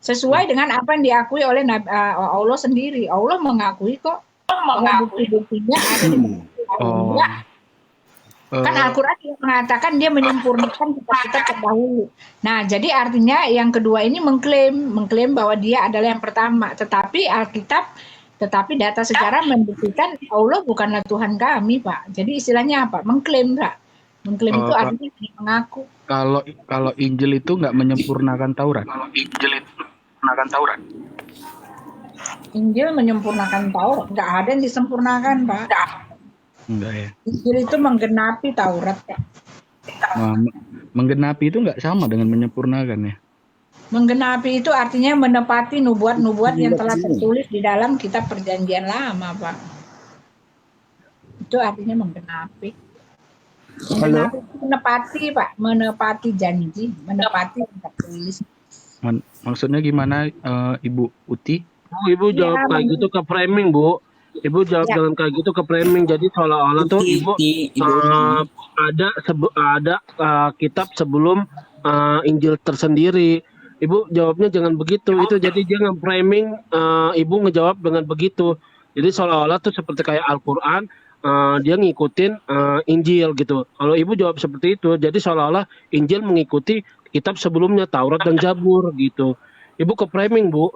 Sesuai dengan apa yang diakui oleh Allah sendiri. Allah mengakui kok. Bukti-buktinya ada di Oh. Kan Al-Quran mengatakan dia menyempurnakan kitab-kitab terdahulu. Nah, jadi artinya yang kedua ini mengklaim bahwa dia adalah yang pertama. Tetapi data sejarah membuktikan Allah bukanlah Tuhan kami, Pak. Jadi istilahnya apa? Mengklaim, Pak. Mengklaim itu artinya mengaku. Kalau Injil itu nggak menyempurnakan Taurat. Injil menyempurnakan Taurat. Nggak ada yang disempurnakan, Pak. Enggak ya. Injil itu menggenapi Taurat, Pak. Menggenapi itu nggak sama dengan menyempurnakan ya. Menggenapi itu artinya menepati nubuat-nubuat yang telah tertulis di dalam kitab Perjanjian Lama, Pak. Itu artinya menggenapi. Menggenapi itu menepati, Pak. Menepati janji, menepati yang tertulis. Maksudnya gimana, Ibu Uti? Ibu jawab kayak gitu ke framing, Bu. Ibu jawab dengan kayak gitu ke framing. Jadi seolah-olah tuh Ibu ada kitab sebelum Injil tersendiri. Ibu jawabnya jangan begitu. Itu jadi dia nge-framing, Ibu ngejawab dengan begitu. Jadi seolah-olah tuh seperti kayak Al-Qur'an, dia ngikutin Injil gitu. Kalau Ibu jawab seperti itu, jadi seolah-olah Injil mengikuti kitab sebelumnya, Taurat dan Zabur gitu. Ibu ke framing, Bu.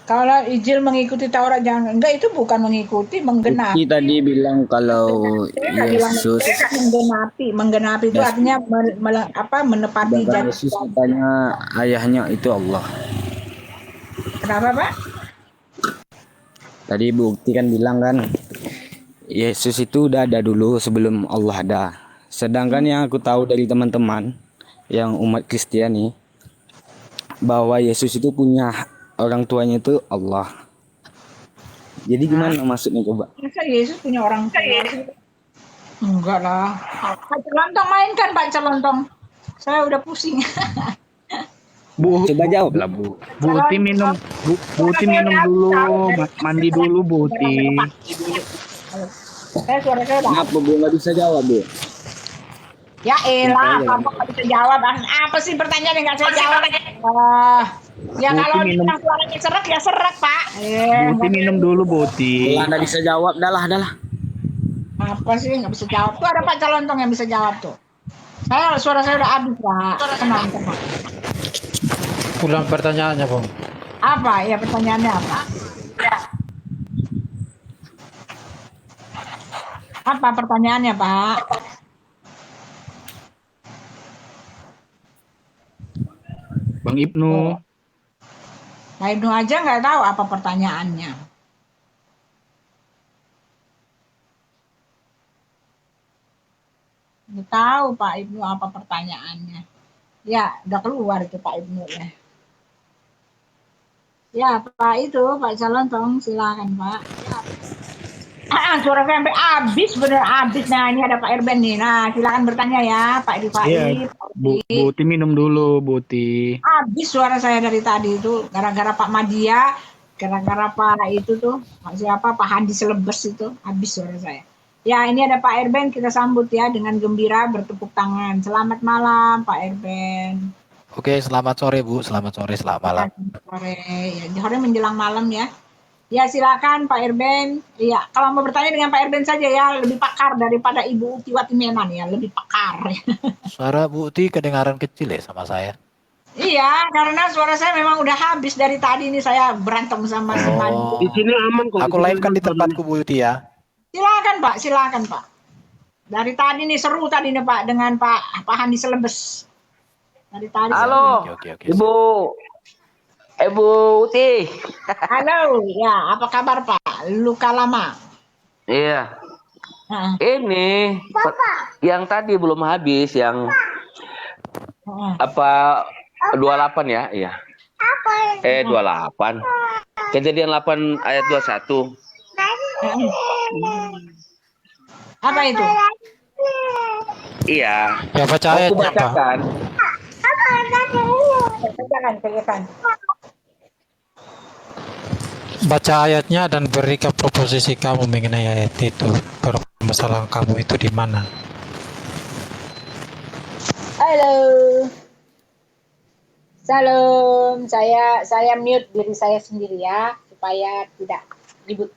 Kalau Injil mengikuti Taurat jangan, enggak, itu bukan mengikuti, menggenapi. Kita tadi bilang kalau Yesus menggenapi itu artinya menepati janji. Yesus katanya ayahnya itu Allah. Kenapa, Pak? Tadi bukti kan bilang kan Yesus itu udah ada dulu sebelum Allah ada. Sedangkan yang aku tahu dari teman-teman yang umat Kristiani bahwa Yesus itu punya orang tuanya itu Allah. Jadi gimana maksudnya coba? Masa Yesus punya orang tua? Enggak lah. Pak Celontong mainkan, Pak Celontong. Saya udah pusing. Bu, Coba jawab lah, Bu. Bu Uti minum dulu, mandi dulu, Bu Uti. Suara saya udah. Kenapa Bu nggak bisa jawab, Bu? Ya elah, kamu nggak bisa jawab. Apa sih pertanyaan yang nggak saya jawab? Ya Bu kalau Uti minum. suaranya serak ya serak, Pak. Bu Uti minum dulu, Bu Uti. Kalau Anda bisa jawab, dah lah. Apa sih nggak bisa jawab? Tuh ada Pak Celontong yang bisa jawab tuh. Suara saya udah habis, Pak. Tenang. Ulang pertanyaannya, Bang. Apa? Ya pertanyaannya apa? Apa pertanyaannya, Pak? Bang Ibnu. Pak Ibnu aja nggak tahu apa pertanyaannya. Nggak tahu Pak Ibnu apa pertanyaannya. Ya, udah keluar itu Pak Ibnu ya. Ya, Pak Pak Celontong, silakan Pak. Suara saya sampai habis, bener habis. Nah, ini ada Pak Erben nih. Nah, silakan bertanya ya, Pak Edi. Iya, Bu Uti minum dulu, Bu Uti. Habis suara saya dari tadi itu, gara-gara Pak Madia, gara-gara Pak itu tuh, siapa, Pak Handi Selebes itu, habis suara saya. Ya, ini ada Pak Erben, kita sambut ya dengan gembira bertepuk tangan. Selamat malam, Pak Erben. Oke, selamat sore Bu, selamat sore, selamat malam. Sore, ya, sore menjelang malam ya. Ya silakan Pak Erben. Ya kalau mau bertanya dengan Pak Erben saja ya, lebih pakar daripada Ibu Uti Watimenan ya, lebih pakar. Suara Bu Uti kedengaran kecil ya sama saya. Iya, karena suara saya memang udah habis dari tadi nih, saya berantem sama si Madi. Di sini aman kok. Aku live kan di tempatku Bu Uti ya. Silakan Pak. Dari tadi nih seru tadi nih Pak dengan Pak Handi Selebes. Dari tadi. Halo, Oke. Ibu Uti. Halo, ya apa kabar Pak? Luka lama. Iya. Ini yang tadi belum habis, yang apa 28 ya? Iya. 28. Kejadian 8 ayat 21. Apa itu? Iya. Ya baca Aku ayatnya Pak. bacakan. Bacakan. Baca ayatnya dan berikan proposisi kamu mengenai ayat itu. Permasalahan kamu itu di mana? Halo. Salam, saya mute diri saya sendiri ya supaya tidak ribut.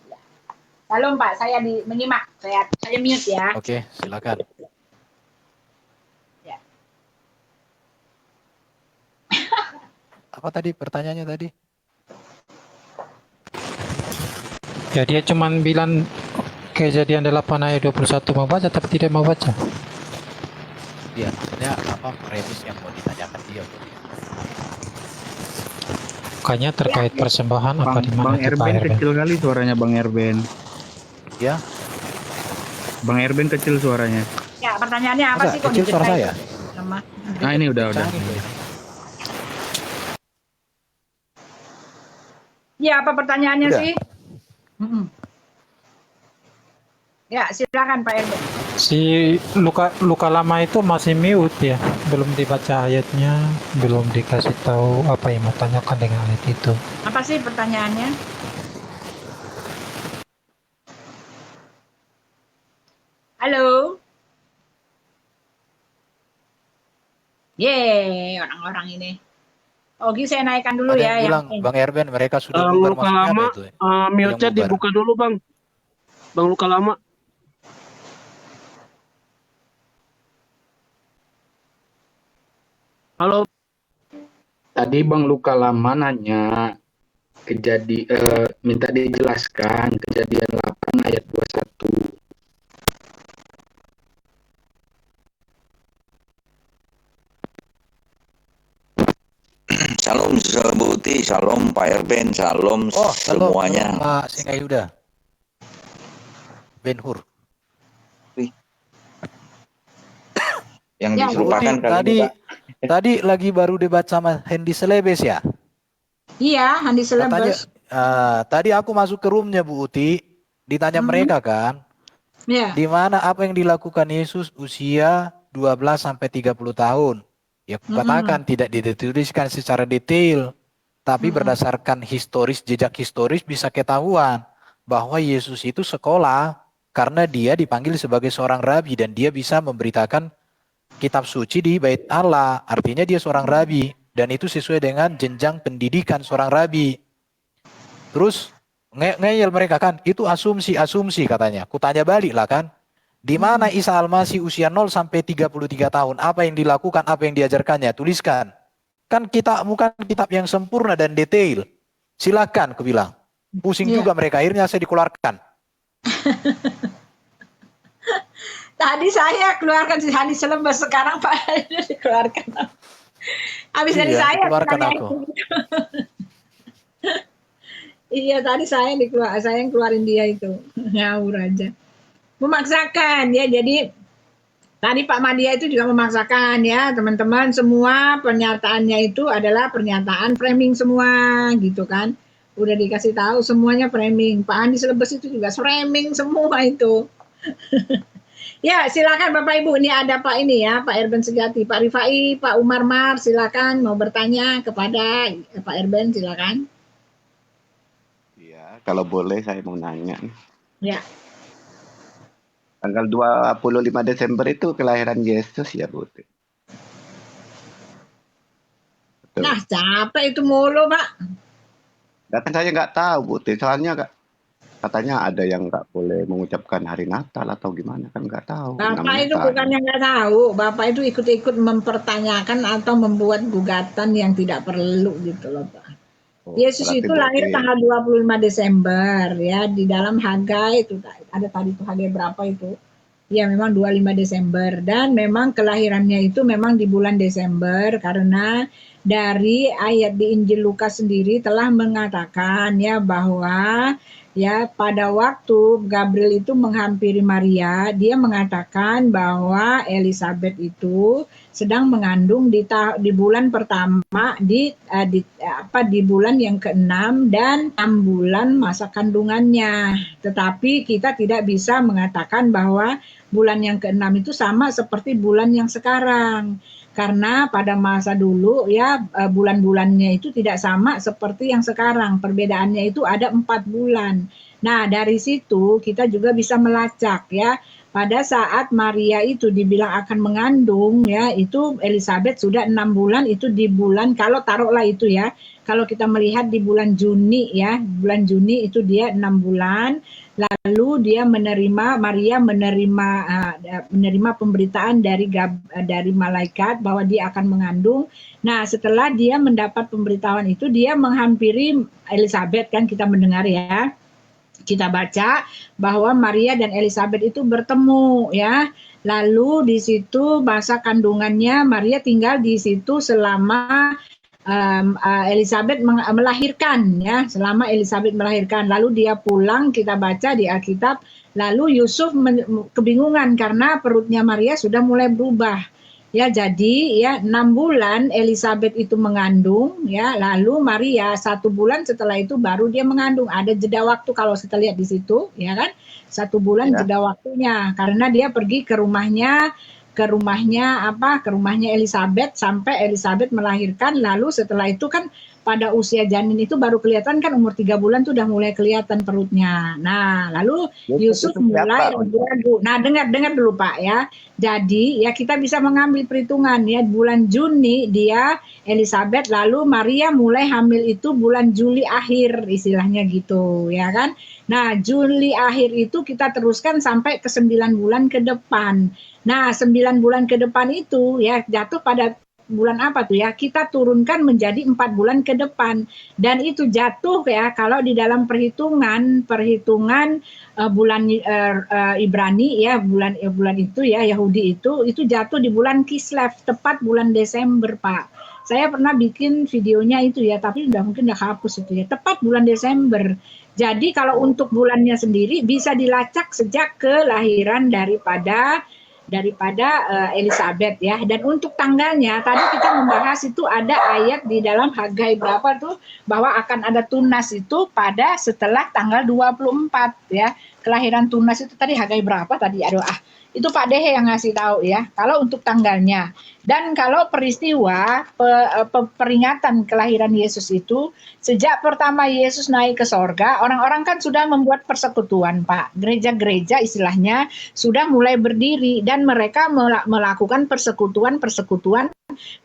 Salam Pak, saya menyimak, saya mute ya. Oke, silakan. Ya. Apa tadi pertanyaannya tadi? Ya dia cuman bilang Kejadian 8 ayat 21 mau baca tapi tidak mau baca. Iya, maksudnya apa premis yang mau ditanyakan dia? Kayaknya terkait persembahan apa Bang, di mana Bang itu Pak Erben Erben? kecil kali suaranya Bang Erben. Ya, Bang Erben kecil suaranya. Ya, pertanyaannya apa masa sih kok kecil suara diceritain? saya? Sama. Nah ini udah. Kencang itu. Ya, apa pertanyaannya Udah. sih? Ya, silakan Pak Erben. Si luka lama itu masih mute ya, belum dibaca ayatnya, belum dikasih tahu apa yang mau tanyakan dengan ayat itu. Apa sih pertanyaannya? Halo? Yeay, orang-orang ini. Oke, saya naikkan dulu Ada ya. yang bilang, Bang Erben mereka sudah bubar, Luka maksudnya apa lama, itu? mute-nya Yang bubar. dibuka dulu bang. Bang luka lama. Halo. Tadi Bang Luka Lama nanya minta dijelaskan kejadian 8 ayat 21. Shalom Buti, shalom Pak Erben, shalom Oh, shalom, semuanya. shalom, Pak Singayuda. Ben Hur. Yang Ya, diserupakan Buti, tadi lagi baru debat sama Hendy Selebes ya? Iya, Handi Katanya, Selebes. tadi aku masuk ke roomnya Bu Uti, ditanya mereka kan, Ya. di mana apa yang dilakukan Yesus usia 12 sampai 30 tahun. Ya, aku katakan tidak dituliskan secara detail, tapi berdasarkan jejak historis bisa ketahuan bahwa Yesus itu sekolah karena dia dipanggil sebagai seorang rabi dan dia bisa memberitakan kitab suci di Bait Allah. Artinya dia seorang rabi dan itu sesuai dengan jenjang pendidikan seorang rabi. Terus ngeyel mereka kan, itu asumsi katanya. Kutanya balik lah kan, di mana Isa Al-Masih usia 0 sampai 33 tahun, apa yang dilakukan, apa yang diajarkannya, tuliskan. Kan kita bukan kitab yang sempurna dan detail. Silakan, aku bilang. Pusing juga mereka, akhirnya saya dikeluarkan. Tadi saya keluarkan si Handi Selebes, sekarang Pak dikeluarkan. Habis dari saya keluarkan aku. Iya, tadi saya yang keluarin dia itu. Ngawur aja. Memaksakan ya, jadi tadi Pak Madia itu juga memaksakan ya, teman-teman, semua pernyataannya itu adalah pernyataan framing semua gitu kan. Udah dikasih tahu semuanya framing. Pak Handi Selebes itu juga framing semua itu. Ya, silakan Bapak Ibu, ini ada Pak ini ya, Pak Erben Sejati, Pak Rifai, Pak Umar Mar, silakan mau bertanya kepada Pak Erben, silakan. Ya, kalau boleh saya mau nanya. Ya. Tanggal 25 Desember itu kelahiran Yesus ya, Bu? Betul. Nah, capek itu mulu, Pak. Kan saya nggak tahu, Bu. Soalnya katanya ada yang nggak boleh mengucapkan hari Natal atau gimana, kan nggak tahu. Bapak itu bukannya nggak tahu, Bapak itu ikut-ikut mempertanyakan atau membuat gugatan yang tidak perlu gitu loh, Pak. Yesus itu lahir tanggal 25 Desember ya, di dalam Hagai itu ada tadi tuh Hagai berapa itu? Ya memang 25 Desember dan memang kelahirannya itu memang di bulan Desember karena dari ayat di Injil Lukas sendiri telah mengatakan ya bahwa ya pada waktu Gabriel itu menghampiri Maria, dia mengatakan bahwa Elizabeth itu sedang mengandung di bulan pertama di bulan yang ke-6 dan 6 bulan masa kandungannya. Tetapi kita tidak bisa mengatakan bahwa bulan yang ke-6 itu sama seperti bulan yang sekarang. Karena pada masa dulu ya bulan-bulannya itu tidak sama seperti yang sekarang. Perbedaannya itu ada 4 bulan. Nah, dari situ kita juga bisa melacak ya. Pada saat Maria itu dibilang akan mengandung ya, itu Elizabeth sudah 6 bulan, itu di bulan, kalau taruhlah itu ya, kalau kita melihat di bulan Juni ya, bulan Juni itu dia 6 bulan, lalu dia Maria menerima pemberitaan dari malaikat bahwa dia akan mengandung. Nah, setelah dia mendapat pemberitahuan itu, dia menghampiri Elizabeth, kan kita mendengar ya. Kita baca bahwa Maria dan Elizabeth itu bertemu ya. Lalu di situ masa kandungannya, Maria tinggal di situ selama Elizabeth melahirkan ya, selama Elizabeth melahirkan. Lalu dia pulang, kita baca di Alkitab, lalu Yusuf kebingungan karena perutnya Maria sudah mulai berubah. Ya, jadi ya 6 bulan Elizabeth itu mengandung ya, lalu Maria 1 bulan setelah itu baru dia mengandung. Ada jeda waktu kalau kita lihat di situ, ya kan? 1 bulan Ya. jeda waktunya karena dia pergi ke rumahnya Elizabeth sampai Elizabeth melahirkan. Lalu setelah itu kan pada usia janin itu baru kelihatan kan, umur 3 bulan tuh udah mulai kelihatan perutnya. Nah, lalu Yusuf mulai ragu-ragu. Nah, dengar dulu Pak ya. Jadi ya kita bisa mengambil perhitungan ya, bulan Juni dia Elizabeth, lalu Maria mulai hamil itu bulan Juli akhir istilahnya gitu ya kan. Nah, Juli akhir itu kita teruskan sampai ke 9 bulan ke depan. Nah, 9 bulan ke depan itu ya jatuh pada bulan apa tuh ya, kita turunkan menjadi 4 bulan ke depan, dan itu jatuh ya kalau di dalam perhitungan bulan Ibrani ya, bulan itu ya Yahudi itu jatuh di bulan Kislev, tepat bulan Desember Pak. Saya pernah bikin videonya itu ya, tapi mungkin udah hapus itu ya, tepat bulan Desember. Jadi kalau untuk bulannya sendiri bisa dilacak sejak kelahiran daripada Elizabeth ya. Dan untuk tanggalnya tadi kita membahas itu ada ayat di dalam Hagai berapa tuh, bahwa akan ada tunas itu pada setelah tanggal 24 ya. Kelahiran tunas itu tadi Hagai berapa tadi, itu Pak Dehe yang ngasih tahu ya, kalau untuk tanggalnya. Dan kalau peristiwa peringatan kelahiran Yesus itu, sejak pertama Yesus naik ke sorga, orang-orang kan sudah membuat persekutuan Pak. Gereja-gereja istilahnya sudah mulai berdiri dan mereka melakukan persekutuan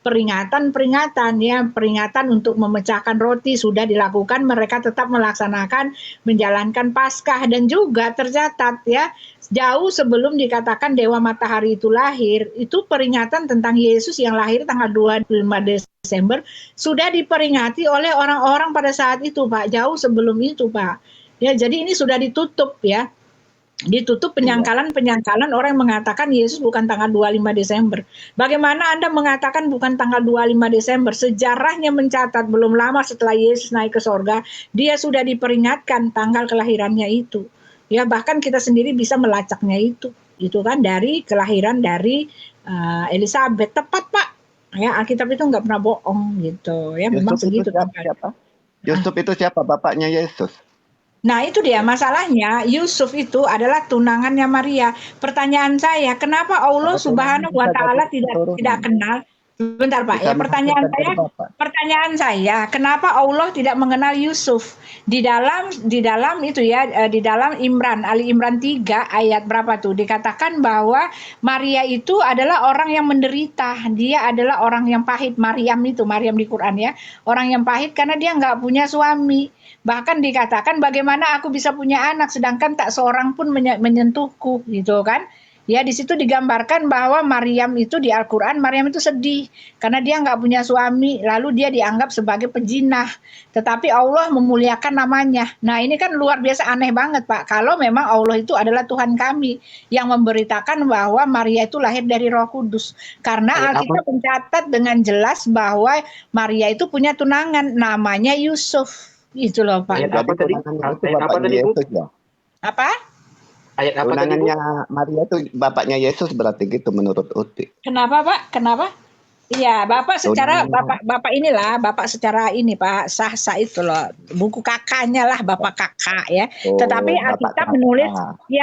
peringatan ya, peringatan untuk memecahkan roti sudah dilakukan, mereka tetap melaksanakan menjalankan Paskah, dan juga tercatat ya, jauh sebelum dikatakan Dewa Matahari itu lahir, itu peringatan tentang Yesus yang lahir tanggal 25 Desember sudah diperingati oleh orang-orang pada saat itu Pak, jauh sebelum itu Pak. Ya, jadi ini sudah ditutup ya. Ditutup penyangkalan orang yang mengatakan Yesus bukan tanggal 25 Desember. Bagaimana Anda mengatakan bukan tanggal 25 Desember? Sejarahnya mencatat belum lama setelah Yesus naik ke sorga, dia sudah diperingatkan tanggal kelahirannya itu. Ya, bahkan kita sendiri bisa melacaknya itu kan dari kelahiran dari Elizabeth, tepat Pak. Ya, Alkitab itu nggak pernah bohong gitu. Ya, memang segitu. Siapa? Yusuf itu siapa? Bapaknya Yesus. Nah, itu dia masalahnya. Yusuf itu adalah tunangannya Maria. Pertanyaan saya, kenapa Allah Subhanahu wa taala tidak kenal? Bentar Pak ya, pertanyaan saya, kenapa Allah tidak mengenal Yusuf? Di dalam itu ya, di dalam Ali Imran 3 ayat berapa tuh dikatakan bahwa Maria itu adalah orang yang menderita, dia adalah orang yang pahit. Maryam di Quran ya, orang yang pahit karena dia nggak punya suami. Bahkan dikatakan bagaimana aku bisa punya anak sedangkan tak seorang pun menyentuhku gitu kan. Ya, di situ digambarkan bahwa Maryam itu di Al-Quran, Maryam itu sedih karena dia nggak punya suami, lalu dia dianggap sebagai pejinah. Tetapi Allah memuliakan namanya. Nah, ini kan luar biasa aneh banget Pak. Kalau memang Allah itu adalah Tuhan kami yang memberitakan bahwa Maria itu lahir dari Roh Kudus. Karena Alkitab mencatat dengan jelas bahwa Maria itu punya tunangan, namanya Yusuf. Itu loh Pak. Apa tadi? Apa? Ayat apa tadi, Bu? Tunangannya Maria itu bapaknya Yesus berarti gitu menurut Uti. Kenapa Pak? Kenapa? Iya, Bapak secara Bapak secara ini Pak, sah itu loh. Buku kakaknya lah, Bapak kakak ya. Tetapi Alkitab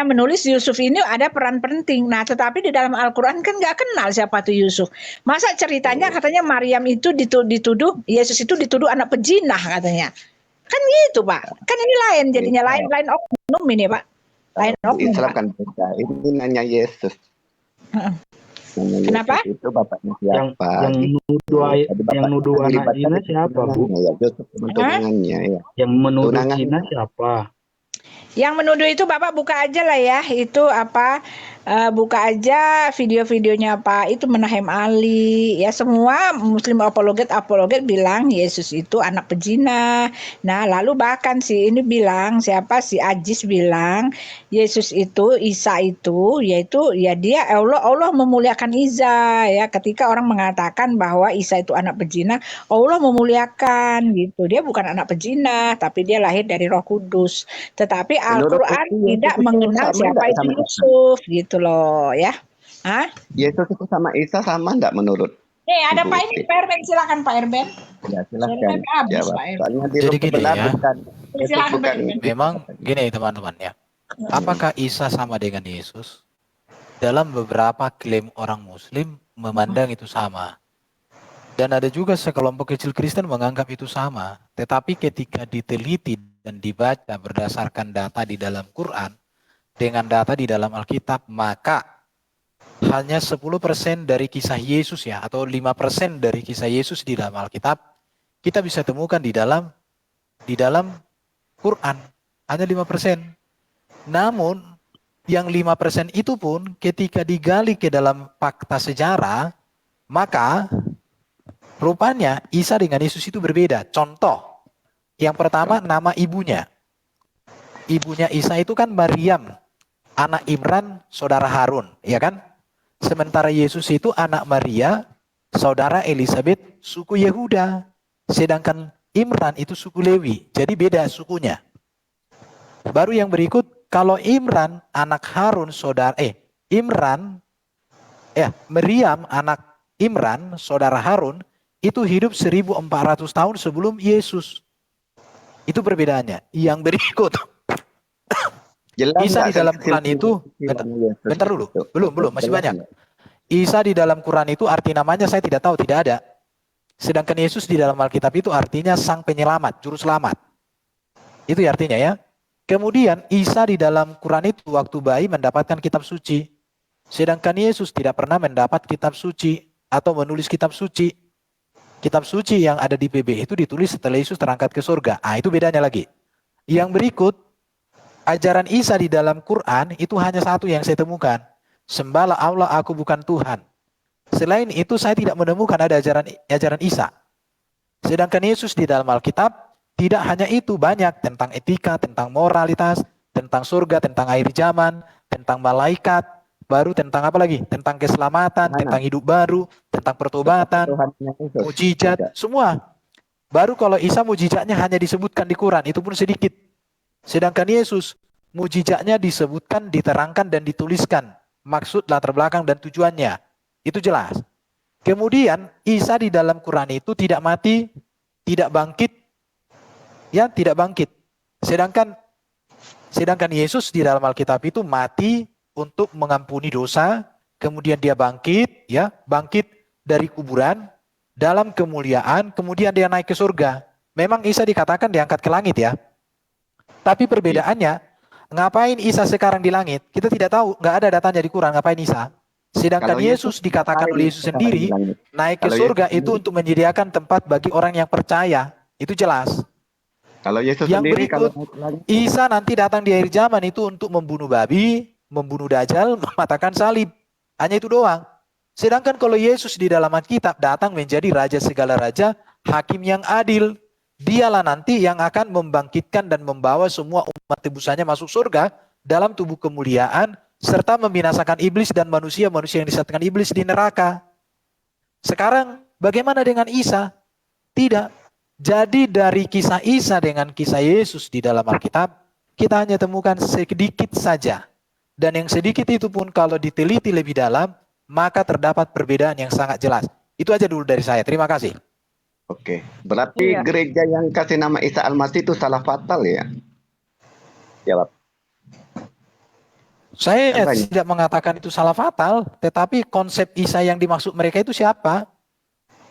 menulis Yusuf ini ada peran penting. Nah, tetapi di dalam Al-Qur'an kan nggak kenal siapa tuh Yusuf. Masa ceritanya katanya Maryam itu dituduh, Yesus itu dituduh anak pejinah katanya. Kan gitu, Pak. Kan ini lain jadinya, lain oknum ini, Pak. Lain oknum, Islam Pak. kan beda. Ini nanya Yesus. Heeh. Nanya Kenapa? Yesus itu bapaknya Yang siapa? yang Gitu. nuduh Jadi yang bapaknya nuduh anak dilibatkan zina di siapa, Bu? tunangannya ya. Yusuf teman Hah? tunangannya ya. Yang menuduh Tunangannya. zina siapa? Yang menuduh itu Bapak buka aja lah ya, itu apa, buka aja video-videonya Pak, itu Menahem Ali, ya semua Muslim apologet bilang Yesus itu anak pezina. Nah lalu bahkan si ini bilang, siapa, si Ajis bilang, Yesus itu, Isa itu, yaitu ya dia Allah memuliakan Isa ya, ketika orang mengatakan bahwa Isa itu anak pezina, Allah memuliakan gitu, dia bukan anak pezina, tapi dia lahir dari Roh Kudus. Tetapi Menurut Al-Quran itu Yesus tidak itu mengenal sama siapa nggak itu sama Isa? Yusuf gitu loh ya. Hah? Yesus itu sama Isa sama nggak menurut Nih ada Ibu Pak Uti? ini Pak Erben, silakan Pak Erben. Ya Saya silahkan habis jawab. Pak Erben. Soalnya di Jadi roh gini kebenar ya. bukan. Yesus Silakan Pak bukan. Erben. Memang gini teman-teman ya. Apakah Isa sama dengan Yesus? Dalam beberapa klaim orang Muslim memandang itu sama. Dan ada juga sekelompok kecil Kristen menganggap itu sama. Tetapi ketika diteliti dan dibaca berdasarkan data di dalam Quran dengan data di dalam Alkitab, maka hanya 10% dari kisah Yesus ya, atau 5% dari kisah Yesus di dalam Alkitab kita bisa temukan di dalam Quran. Hanya 5%. Namun yang 5% itu pun ketika digali ke dalam fakta sejarah, maka rupanya Isa dengan Yesus itu berbeda. Contoh, yang pertama nama ibunya. Ibunya Isa itu kan Maryam, anak Imran, saudara Harun, ya kan? Sementara Yesus itu anak Maria, saudara Elizabeth, suku Yehuda. Sedangkan Imran itu suku Lewi, jadi beda sukunya. Baru yang berikut, kalau Imran anak Harun, Maryam anak Imran, saudara Harun, itu hidup 1400 tahun sebelum Yesus. Itu perbedaannya. Yang berikut, Jelas Isa nggak di dalam silsilah Quran itu, silsilahnya Yesus bentar dulu, itu? belum, masih Jelas banyak. nggak? Isa di dalam Quran itu arti namanya saya tidak tahu, tidak ada. Sedangkan Yesus di dalam Alkitab itu artinya sang penyelamat, juru selamat. Itu ya artinya ya. Kemudian Isa di dalam Quran itu waktu bayi mendapatkan kitab suci. Sedangkan Yesus tidak pernah mendapat kitab suci atau menulis kitab suci. Kitab suci yang ada di PB itu ditulis setelah Yesus terangkat ke surga. Itu bedanya lagi. Yang berikut, ajaran Isa di dalam Quran itu hanya satu yang saya temukan. Sembahlah Allah, aku bukan Tuhan. Selain itu saya tidak menemukan ada ajaran Isa. Sedangkan Yesus di dalam Alkitab tidak hanya itu, banyak tentang etika, tentang moralitas, tentang surga, tentang akhir zaman, tentang malaikat, baru tentang apa lagi? Tentang keselamatan, tentang hidup baru, tentang pertobatan, Tuhannya Yesus. mujizat, Tidak. semua. Baru kalau Isa mujizatnya hanya disebutkan di Quran, itu pun sedikit. Sedangkan Yesus mujizatnya disebutkan, diterangkan dan dituliskan. Maksud, latar belakang dan tujuannya. Itu jelas. Kemudian Isa di dalam Quran itu tidak mati, tidak bangkit. Ya, tidak bangkit. Sedangkan Yesus di dalam Alkitab itu mati untuk mengampuni dosa, kemudian dia bangkit, ya, bangkit dari kuburan dalam kemuliaan, kemudian dia naik ke surga. Memang Isa dikatakan diangkat ke langit ya. Tapi perbedaannya, ngapain Isa sekarang di langit? Kita tidak tahu, nggak ada datanya di Quran ngapain Isa. Sedangkan Kalau Yesus dikatakan oleh Yesus sekarang sendiri, di langit. naik ke Kalau surga Yesus itu untuk menyediakan tempat bagi orang yang percaya. Itu jelas. Kalau Yesus Yang sendiri kalau berikut, Isa nanti datang di akhir zaman itu untuk membunuh babi, membunuh dajjal, mematahkan salib. Hanya itu doang. Sedangkan kalau Yesus di dalam Alkitab datang menjadi raja segala raja, hakim yang adil. Dialah nanti yang akan membangkitkan dan membawa semua umat tebusannya masuk surga dalam tubuh kemuliaan, serta membinasakan iblis dan manusia-manusia yang disesatkan iblis di neraka. Sekarang bagaimana dengan Isa? Tidak. Jadi dari kisah Isa dengan kisah Yesus di dalam Alkitab, kita hanya temukan sedikit saja. Dan yang sedikit itu pun kalau diteliti lebih dalam, maka terdapat perbedaan yang sangat jelas. Itu aja dulu dari saya. Terima kasih. Oke, berarti gereja yang kasih nama Isa Al-Masih itu salah fatal ya? Jawab. Saya Apanya? tidak mengatakan itu salah fatal, tetapi konsep Isa yang dimaksud mereka itu siapa?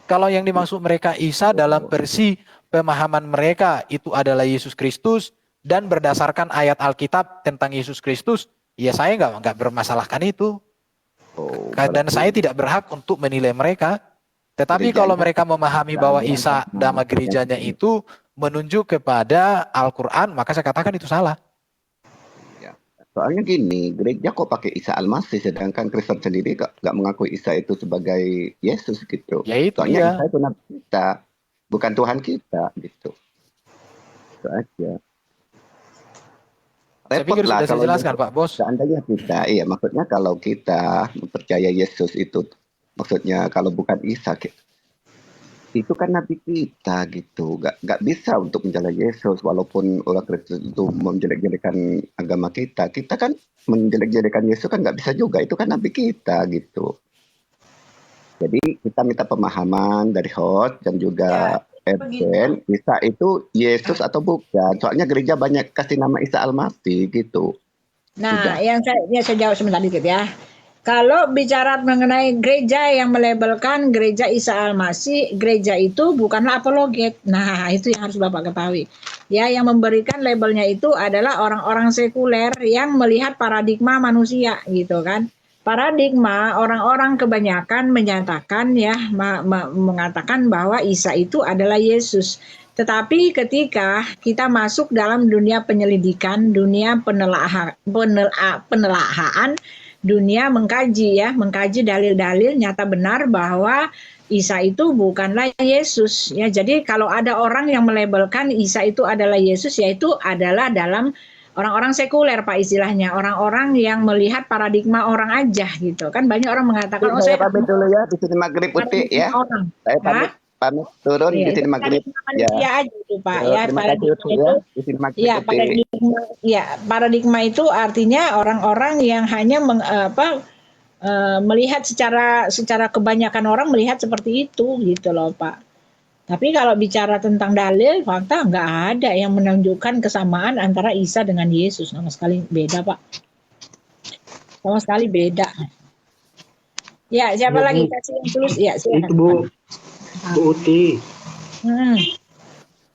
Kalau yang dimaksud mereka Isa dalam versi pemahaman mereka itu adalah Yesus Kristus dan berdasarkan ayat Alkitab tentang Yesus Kristus, ya saya nggak bermasalahkan itu. Oh, Dan berarti saya tidak berhak untuk menilai mereka. Tetapi kalau gerejanya mereka memahami bahwa Isa nama gerejanya itu menunjuk kepada Al-Quran, maka saya katakan itu salah. ya. Soalnya gini, gereja kok pakai Isa Al-Masih, sedangkan Kristen sendiri nggak mengakui Isa itu sebagai Yesus gitu. Ya itu Soalnya dia. Isa itu nabi kita, bukan Tuhan kita gitu. Itu aja. Saya pikir sudah saya jelaskan, Pak Bos. Seandainya kita, iya maksudnya kalau kita mempercaya Yesus itu, maksudnya kalau bukan Isa, itu kan nabi kita gitu, nggak bisa untuk menjalankan Yesus, walaupun orang Kristen itu menjelek-jelekan agama kita kan menjelek-jelekan Yesus kan nggak bisa juga, itu kan nabi kita gitu. Jadi kita minta pemahaman dari host dan juga Erben, Isa itu Yesus atau bukan? Soalnya gereja banyak kasih nama Isa Al-Masih gitu. Nah, saya jawab sebentar dikit ya. Kalau bicara mengenai gereja yang melabelkan gereja Isa Al-Masih, gereja itu bukanlah apologet. Nah, itu yang harus Bapak ketahui. Ya, yang memberikan labelnya itu adalah orang-orang sekuler yang melihat paradigma manusia gitu kan. Paradigma orang-orang kebanyakan menyatakan ya mengatakan bahwa Isa itu adalah Yesus. Tetapi ketika kita masuk dalam dunia penyelidikan, dunia penelaahan, dunia mengkaji dalil-dalil nyata benar bahwa Isa itu bukanlah Yesus ya. Jadi kalau ada orang yang melabelkan Isa itu adalah Yesus, yaitu adalah dalam orang-orang sekuler Pak istilahnya, orang-orang yang melihat paradigma orang aja gitu kan. Banyak orang mengatakan Saya pamit dulu ya, di sini maghrib putih ya. Orang. Saya pamit turun di sini maghrib ya. Aja itu Pak ya. Terima kasih ya, di sini maghrib putih. Paradigma itu artinya orang-orang yang hanya melihat secara kebanyakan orang melihat seperti itu gitu loh Pak. Tapi kalau bicara tentang dalil, fakta nggak ada yang menunjukkan kesamaan antara Isa dengan Yesus. Sama sekali beda, Pak. Sama sekali beda. Ya, siapa lagi? Kasih yang tulus. Ya, silakan. Itu Bu Uti.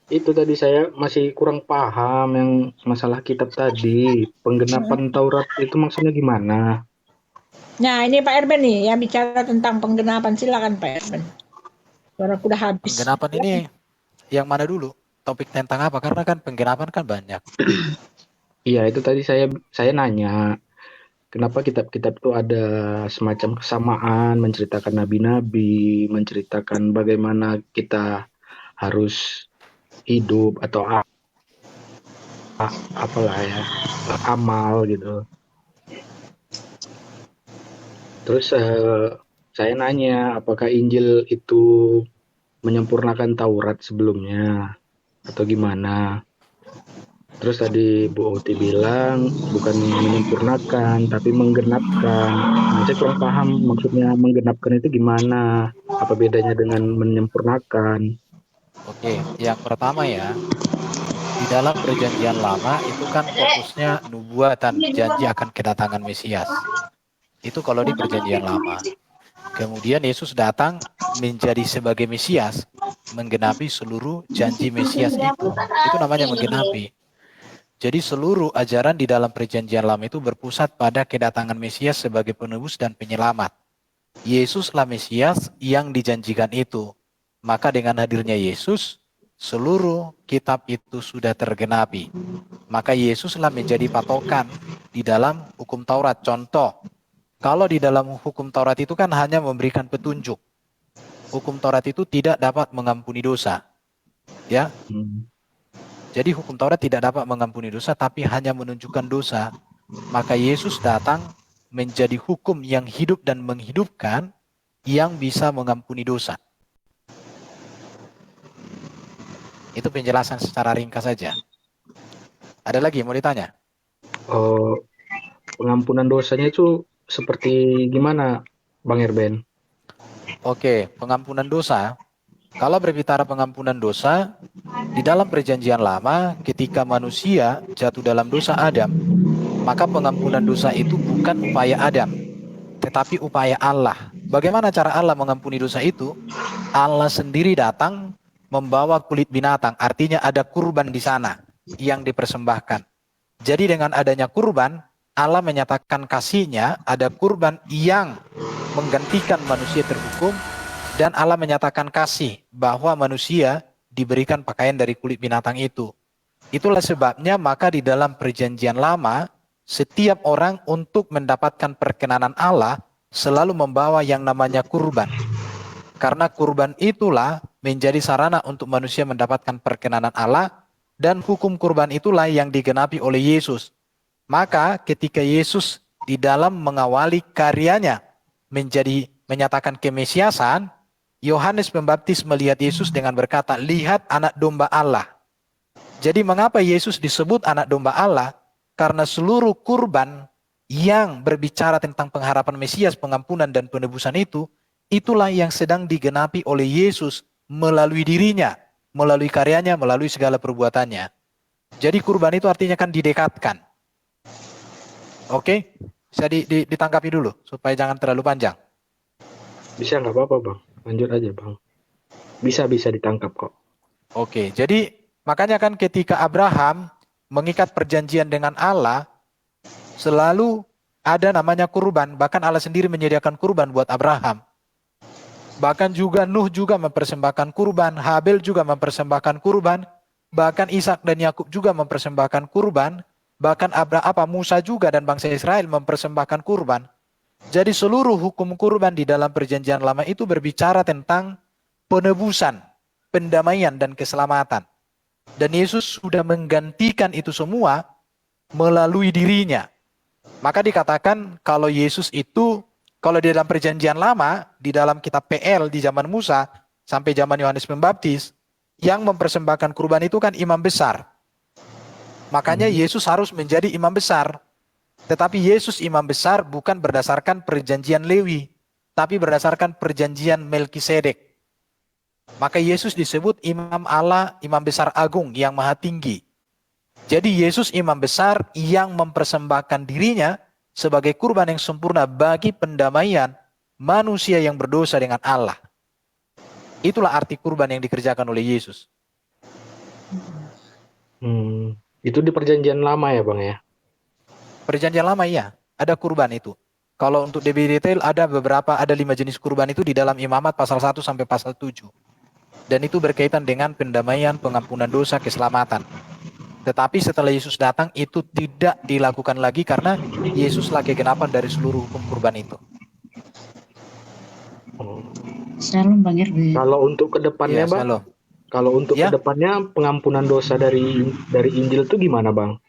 Itu tadi saya masih kurang paham yang masalah kitab tadi. Penggenapan Taurat itu maksudnya gimana? Nah, ini Pak Erben nih yang bicara tentang penggenapan. Silakan Pak Erben. Suara udah habis. Penggenapan ini yang mana dulu? Topik tentang apa? Karena kan penggenapan kan banyak. Iya, itu tadi saya nanya. Kenapa kitab-kitab itu ada semacam kesamaan, menceritakan nabi-nabi, menceritakan bagaimana kita harus hidup atau apalah ya, amal gitu. Terus saya nanya, apakah Injil itu menyempurnakan Taurat sebelumnya atau gimana? Terus tadi Bu Uti bilang bukan menyempurnakan tapi menggenapkan. Nah, saya kurang paham maksudnya menggenapkan itu gimana? Apa bedanya dengan menyempurnakan? Oke, yang pertama ya, di dalam perjanjian lama itu kan fokusnya nubuatan, janji akan kedatangan Mesias. Itu kalau di perjanjian lama. Kemudian Yesus datang menjadi sebagai Mesias, menggenapi seluruh janji Mesias itu. Itu namanya menggenapi. Jadi seluruh ajaran di dalam perjanjian lama itu berpusat pada kedatangan Mesias sebagai penebus dan penyelamat. Yesuslah Mesias yang dijanjikan itu. Maka dengan hadirnya Yesus, seluruh kitab itu sudah tergenapi. Maka Yesuslah menjadi patokan di dalam hukum Taurat. Contoh, kalau di dalam hukum Taurat itu kan hanya memberikan petunjuk. Hukum Taurat itu tidak dapat mengampuni dosa. Ya. Jadi hukum Taurat tidak dapat mengampuni dosa, tapi hanya menunjukkan dosa. Maka Yesus datang menjadi hukum yang hidup dan menghidupkan, yang bisa mengampuni dosa. Itu penjelasan secara ringkas saja. Ada lagi mau ditanya? Pengampunan dosanya itu seperti gimana, Bang Erben? Oke, pengampunan dosa. Kalau berbicara pengampunan dosa, di dalam perjanjian lama, ketika manusia jatuh dalam dosa Adam, maka pengampunan dosa itu bukan upaya Adam, tetapi upaya Allah. Bagaimana cara Allah mengampuni dosa itu? Allah sendiri datang membawa kulit binatang, artinya ada kurban di sana yang dipersembahkan. Jadi dengan adanya kurban, Allah menyatakan kasihnya, ada kurban yang menggantikan manusia terhukum, dan Allah menyatakan kasih bahwa manusia diberikan pakaian dari kulit binatang itu. Itulah sebabnya maka di dalam perjanjian lama, setiap orang untuk mendapatkan perkenanan Allah selalu membawa yang namanya kurban. Karena kurban itulah menjadi sarana untuk manusia mendapatkan perkenanan Allah, dan hukum kurban itulah yang digenapi oleh Yesus. Maka ketika Yesus di dalam mengawali karyanya menyatakan kemesiasan, Yohanes Pembaptis melihat Yesus dengan berkata, lihat anak domba Allah. Jadi mengapa Yesus disebut anak domba Allah? Karena seluruh kurban yang berbicara tentang pengharapan Mesias, pengampunan dan penebusan itu, itulah yang sedang digenapi oleh Yesus melalui dirinya, melalui karyanya, melalui segala perbuatannya. Jadi kurban itu artinya kan didekatkan. Oke, bisa ditangkapi dulu supaya jangan terlalu panjang. Bisa, nggak apa-apa bang. Lanjut aja bang. Bisa ditangkap kok. Oke, jadi makanya kan ketika Abraham mengikat perjanjian dengan Allah, selalu ada namanya kurban. Bahkan Allah sendiri menyediakan kurban buat Abraham. Bahkan juga Nuh juga mempersembahkan kurban, Habel juga mempersembahkan kurban, bahkan Ishak dan Yakub juga mempersembahkan kurban. Bahkan Musa juga dan bangsa Israel mempersembahkan kurban. Jadi seluruh hukum kurban di dalam perjanjian lama itu berbicara tentang penebusan, pendamaian dan keselamatan. Dan Yesus sudah menggantikan itu semua melalui dirinya. Maka dikatakan kalau Yesus itu, kalau di dalam perjanjian lama, di dalam kitab PL di zaman Musa sampai zaman Yohanes Pembaptis, yang mempersembahkan kurban itu kan imam besar. Makanya Yesus harus menjadi imam besar. Tetapi Yesus imam besar bukan berdasarkan perjanjian Lewi, tapi berdasarkan perjanjian Melkisedek. Maka Yesus disebut imam Allah, imam besar agung yang maha tinggi. Jadi Yesus imam besar yang mempersembahkan dirinya sebagai kurban yang sempurna bagi pendamaian manusia yang berdosa dengan Allah. Itulah arti kurban yang dikerjakan oleh Yesus. Itu di perjanjian lama ya bang ya? Perjanjian lama iya, ada kurban itu. Kalau untuk lebih detail ada 5 jenis kurban itu di dalam Imamat pasal 1 sampai pasal 7. Dan itu berkaitan dengan pendamaian, pengampunan dosa, keselamatan. Tetapi setelah Yesus datang itu tidak dilakukan lagi karena Yesuslah kegenapan dari seluruh hukum kurban itu. Shalom Bang Irwi. Kalau untuk kedepannya Ya, bang, shalom. kalau untuk Ya. kedepannya pengampunan dosa dari Injil itu gimana bang?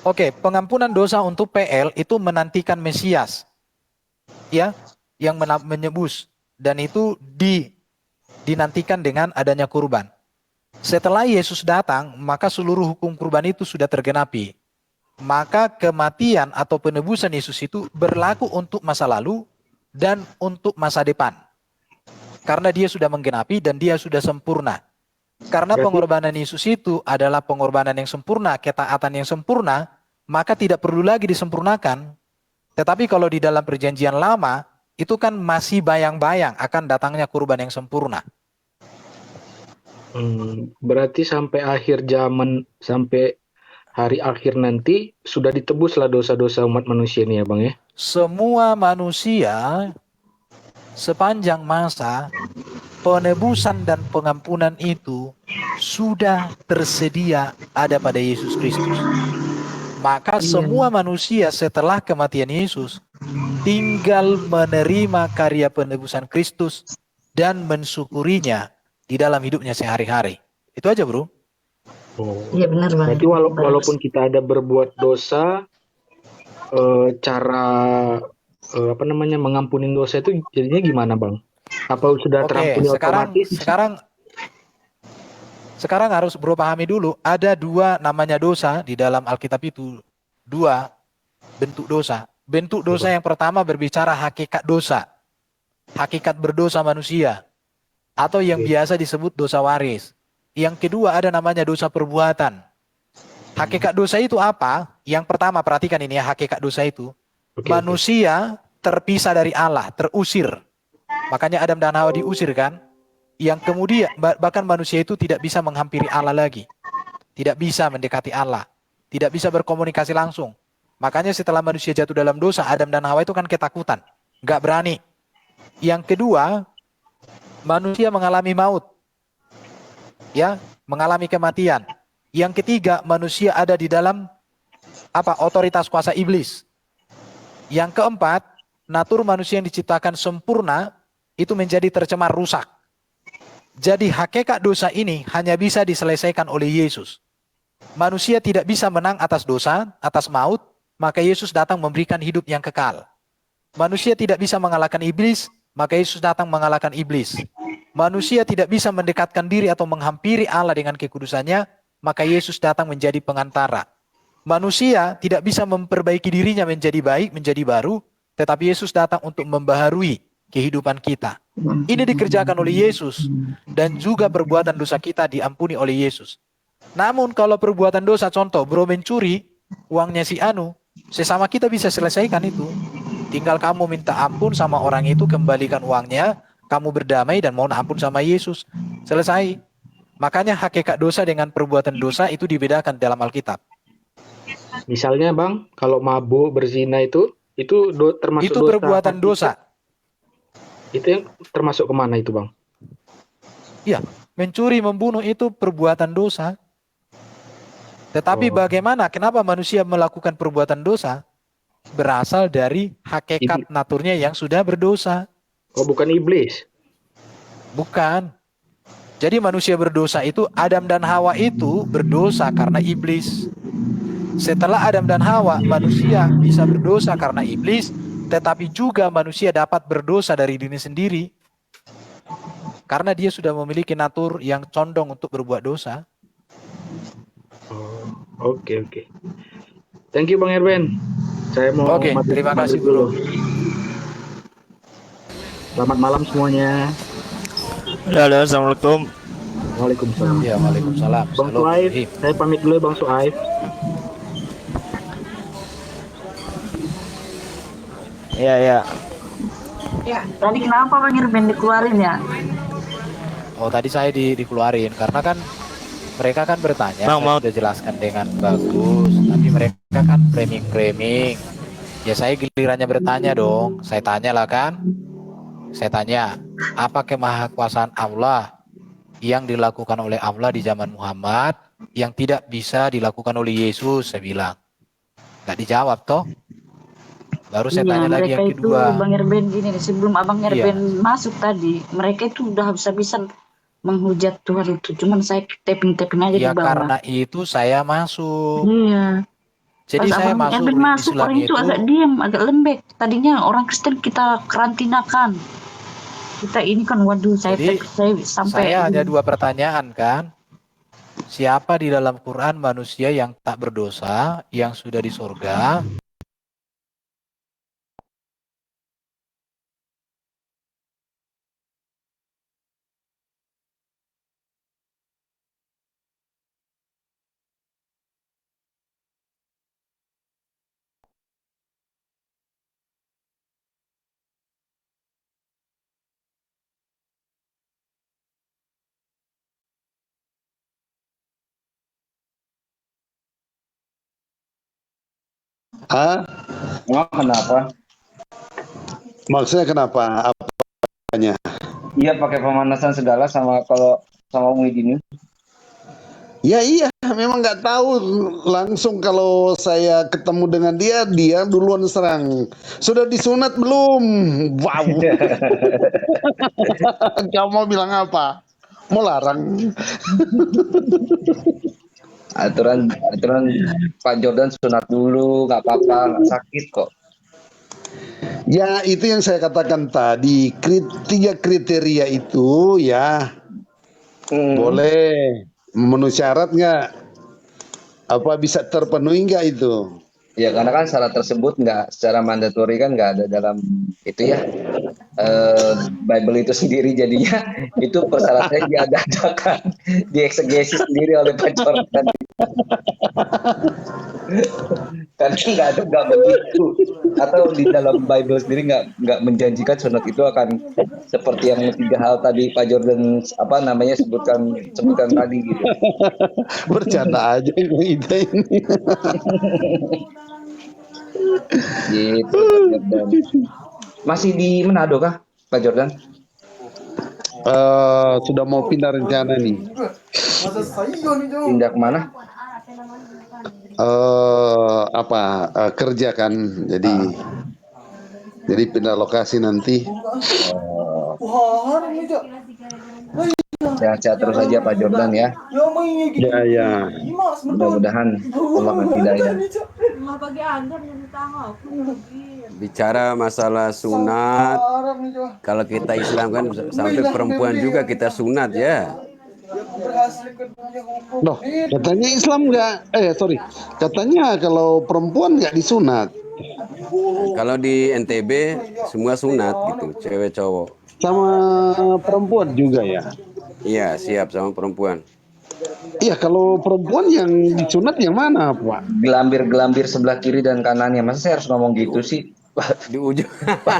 Oke, pengampunan dosa untuk PL itu menantikan Mesias. Ya, yang menebus, dan itu dinantikan dengan adanya kurban. Setelah Yesus datang, maka seluruh hukum kurban itu sudah tergenapi. Maka kematian atau penebusan Yesus itu berlaku untuk masa lalu dan untuk masa depan. Karena dia sudah menggenapi dan dia sudah sempurna. Karena pengorbanan Yesus itu adalah pengorbanan yang sempurna, ketaatan yang sempurna, maka tidak perlu lagi disempurnakan. Tetapi kalau di dalam perjanjian lama, itu kan masih bayang-bayang akan datangnya kurban yang sempurna. Berarti sampai akhir zaman, sampai hari akhir nanti sudah ditebuslah dosa-dosa umat manusia ini ya bang ya? Semua manusia sepanjang masa penebusan dan pengampunan itu sudah tersedia ada pada Yesus Kristus. Maka semua manusia setelah kematian Yesus tinggal menerima karya penebusan Kristus dan mensyukurinya di dalam hidupnya sehari-hari. Itu aja bro. Iya benar Bang. Berarti walaupun kita ada berbuat dosa, cara mengampunin dosa itu jadinya gimana bang? Apa sudah terampuni otomatis? Sekarang harus bro pahami dulu, ada 2 namanya dosa di dalam Alkitab itu. 2 bentuk dosa. Bentuk dosa yang pertama berbicara hakikat dosa. Hakikat berdosa manusia. Atau yang biasa disebut dosa waris. Yang kedua ada namanya dosa perbuatan. Hakikat dosa itu apa? Yang pertama perhatikan ini ya, hakikat dosa itu. Manusia terpisah dari Allah, terusir. Makanya Adam dan Hawa diusir kan? yang kemudian bahkan manusia itu tidak bisa menghampiri Allah lagi. Tidak bisa mendekati Allah. Tidak bisa berkomunikasi langsung. Makanya setelah manusia jatuh dalam dosa, Adam dan Hawa itu kan ketakutan. Nggak berani. Yang kedua, manusia mengalami maut. Ya, mengalami kematian. Yang ketiga, manusia ada di dalam otoritas kuasa iblis. Yang keempat, natur manusia yang diciptakan sempurna itu menjadi tercemar rusak. Jadi hakikat dosa ini hanya bisa diselesaikan oleh Yesus. Manusia tidak bisa menang atas dosa, atas maut, maka Yesus datang memberikan hidup yang kekal. Manusia tidak bisa mengalahkan iblis, maka Yesus datang mengalahkan iblis. Manusia tidak bisa mendekatkan diri atau menghampiri Allah dengan kekudusannya, maka Yesus datang menjadi pengantara. Manusia tidak bisa memperbaiki dirinya menjadi baik, menjadi baru, tetapi Yesus datang untuk membaharui kehidupan kita. Ini dikerjakan oleh Yesus, dan juga perbuatan dosa kita diampuni oleh Yesus. Namun kalau perbuatan dosa, contoh bro mencuri uangnya si Anu, sesama kita bisa selesaikan itu. Tinggal kamu minta ampun sama orang itu, kembalikan uangnya, kamu berdamai dan mohon ampun sama Yesus. Selesai. Makanya hakikat dosa dengan perbuatan dosa itu dibedakan dalam Alkitab. Misalnya Bang, kalau mabuk, berzina itu termasuk Itu dosa perbuatan hakikat. dosa. Itu yang termasuk kemana itu Bang? Ya, mencuri, membunuh itu perbuatan dosa. Tetapi bagaimana, kenapa manusia melakukan perbuatan dosa? Berasal dari hakikat naturnya yang sudah berdosa. Oh, bukan iblis? Bukan. Jadi manusia berdosa itu, Adam dan Hawa itu berdosa karena iblis. Setelah Adam dan Hawa, manusia bisa berdosa karena iblis, tetapi juga manusia dapat berdosa dari diri sendiri. Karena dia sudah memiliki natur yang condong untuk berbuat dosa. Oke. Thank you Bang Erben. Saya mau Oke, terima kasih bro. Selamat malam semuanya. Halo, assalamualaikum. Waalaikumsalam. Ya, waalaikumsalam. Bang Suaib, saya pamit dulu ya Bang Suaib. Iya. Ya, tadi kenapa Bang Irben dikeluarin ya? Oh, tadi saya dikeluarin karena kan mereka kan bertanya, Bang, saya sudah jelaskan dengan bagus, tapi mereka kan framing. Ya saya gilirannya bertanya dong, saya tanya lah kan. Saya tanya, apa kemahakuasaan Allah yang dilakukan oleh Allah di zaman Muhammad yang tidak bisa dilakukan oleh Yesus, saya bilang. Nggak dijawab toh. Baru saya tanya lagi yang kedua. Bang Erben gini, sebelum Abang Erben masuk tadi, mereka itu udah bisa menghujat Tuhan itu. Cuman saya tapping aja di Ya bawah. karena itu saya masuk. Iya. Jadi Pas saya Abang masuk Erben di masuk, Islam orang itu itu. agak diam, agak lembek. Tadinya orang Kristen kita karantinakan. Kita ini kan, waduh, saya sampai... Saya ada dua pertanyaan kan. Siapa di dalam Quran manusia yang tak berdosa, yang sudah di surga? Kenapa? Maksudnya kenapa? Apanya? Iya pakai pemanasan segala sama Muhyiddin. Ya iya, memang nggak tahu langsung kalau saya ketemu dengan dia duluan serang. Sudah disunat belum? Wow. Kamu mau bilang apa? Mau larang? aturan Pak Jordan sunat dulu, nggak apa-apa, nggak sakit kok. Ya itu yang saya katakan tadi, tiga kriteria itu ya boleh memenuhi syarat nggak? Apa bisa terpenuhi nggak itu? Ya karena kan syarat tersebut nggak secara mandatori kan nggak ada dalam itu ya. Bible itu sendiri jadinya itu persyaratannya diadakan, dieksegesis sendiri oleh Pak Jordan. Karena nggak begitu, atau di dalam Bible sendiri nggak menjanjikan sunat itu akan seperti yang 3 hal tadi Pak Jordan sebutkan tadi gitu. Bercanda aja kita ini. Gitu Pak Jordan. Masih di Manado kah Pak Jordan? Sudah mau pindah rencana nih. Pindah kemana? Kerja kan, jadi pindah lokasi nanti. Sehat-sehat terus saja Pak Jordan ya. Ya. Mudah-mudahan Allah kasih hidayah. Bicara masalah sunat, kalau kita Islam kan sampai perempuan juga kita sunat ya. Loh, katanya Islam katanya kalau perempuan nggak disunat. Kalau di NTB semua sunat gitu, cewek cowok. Sama perempuan juga ya? Iya, siap sama perempuan. Iya, kalau perempuan yang disunat yang mana, Pak? Gelambir sebelah kiri dan kanannya. Masa saya harus ngomong gitu sih? Di ujung.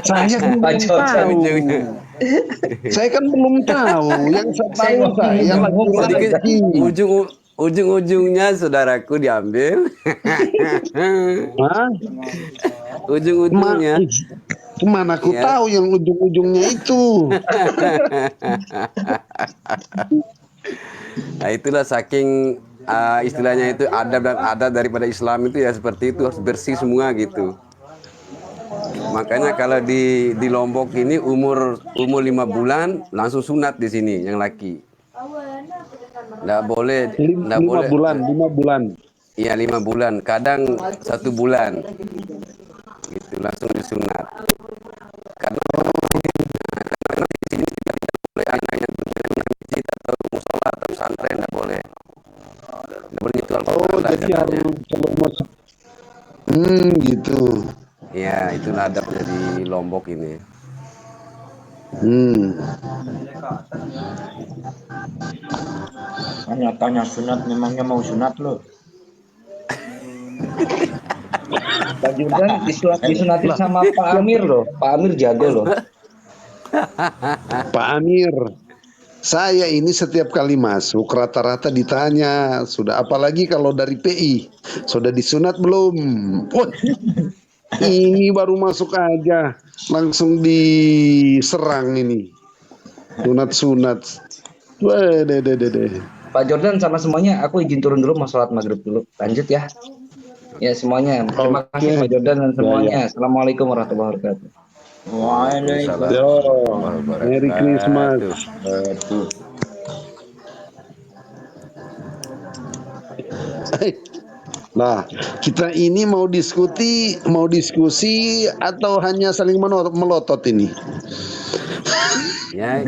Saya kan belum tahu. Saya kan belum tahu. Yang saya tahu saya laki-laki. Ujung-ujungnya saudaraku diambil. Ujung-ujungnya. Mana aku tahu yang ujung-ujungnya itu. Nah itulah saking istilahnya itu adab dan adat daripada Islam itu ya seperti itu, harus bersih semua gitu. Makanya kalau di Lombok ini umur 5 bulan langsung sunat di sini yang laki. Nggak boleh. 5 bulan. Iya 5 bulan, kadang 1 bulan. Gitu langsung disunat. Karena di sini tidak boleh anak yang masjid atau musola atau pesantren nggak boleh. Nggak boleh itu jadi harus kalau masuk. Gitu. Ya, itu adabnya di Lombok ini. Tanya sunat, memangnya mau sunat lo? Pak Jordan disunatin sama Pak Amir loh. Pak Amir jago loh. Pak Amir, saya ini setiap kali masuk rata-rata ditanya, sudah apalagi kalau dari PI, sudah disunat belum? Wah, ini baru masuk aja, langsung diserang ini. Sunat. Wah, deh. Pak Jordan sama semuanya, aku izin turun dulu, mau sholat maghrib dulu. Lanjut ya. Ya semuanya. Terima kasih Pak Jordan dan semuanya. Assalamualaikum warahmatullahi wabarakatuh. Waalaikumsalam. Merry Christmas. Nah, kita ini mau diskusi atau hanya saling melotot ini? Ya,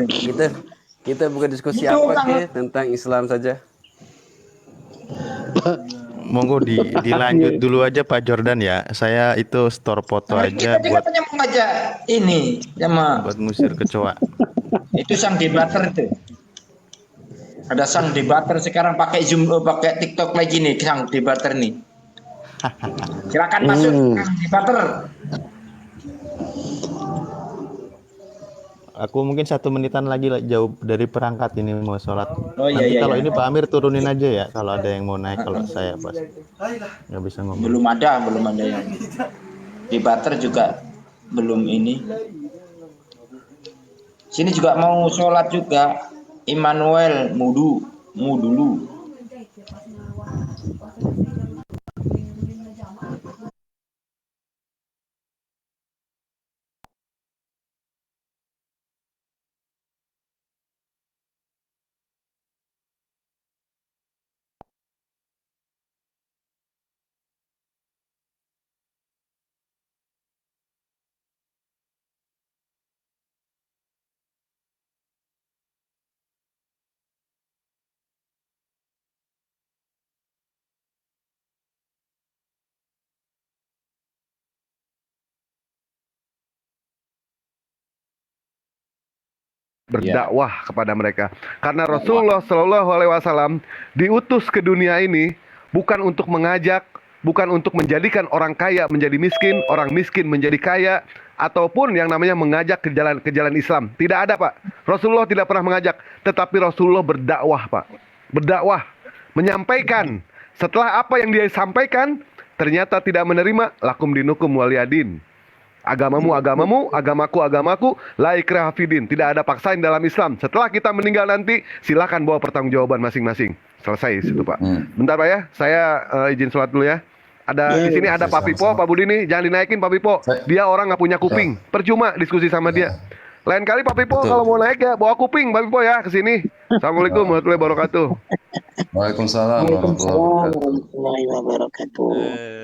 kita bukan diskusi apa tentang Islam saja. Monggo dilanjut dulu aja Pak Jordan ya. Saya itu store foto aja buat Katanya mau ngajak ini sama buat ngusir kecoa. itu sang debater itu. Ada sang debater sekarang pakai Zoom, pakai TikTok lagi nih sang debater nih. Silakan masuk sang debater. Aku mungkin 1 menitan lagi jauh dari perangkat ini mau sholat. Oh, iya, Nanti iya, kalau iya. ini Pak Amir turunin aja ya kalau ada yang mau naik, kalau saya pas nggak bisa ngomong. Belum ada yang debater juga belum ini. Sini juga mau sholat juga. Immanuel mu dulu. berdakwah kepada mereka. Karena Rasulullah Shallallahu Alaihi Wasallam diutus ke dunia ini bukan untuk mengajak, bukan untuk menjadikan orang kaya menjadi miskin, orang miskin menjadi kaya, ataupun yang namanya mengajak ke jalan Islam. Tidak ada, Pak. Rasulullah tidak pernah mengajak, tetapi Rasulullah berdakwah, Pak. Berdakwah, menyampaikan. Setelah apa yang dia sampaikan ternyata tidak menerima, lakum dinukum waliyadin. Agamamu agamamu, agamaku, la ikraha fidin. Tidak ada paksaan dalam Islam. Setelah kita meninggal nanti, silakan bawa pertanggungjawaban masing-masing. Selesai situ, Pak. Bentar, Pak ya. Saya izin sholat dulu ya. Ada di sini ada Pak Pipo, Pak Budi nih. Jangan dinaikin Pak Pipo. Dia orang nggak punya kuping. Percuma diskusi sama dia. Lain kali Pak Pipo kalau mau naik ya bawa kuping Pak Pipo ya ke sini. Assalamualaikum warahmatullahi wabarakatuh. Waalaikumsalam warahmatullahi wabarakatuh.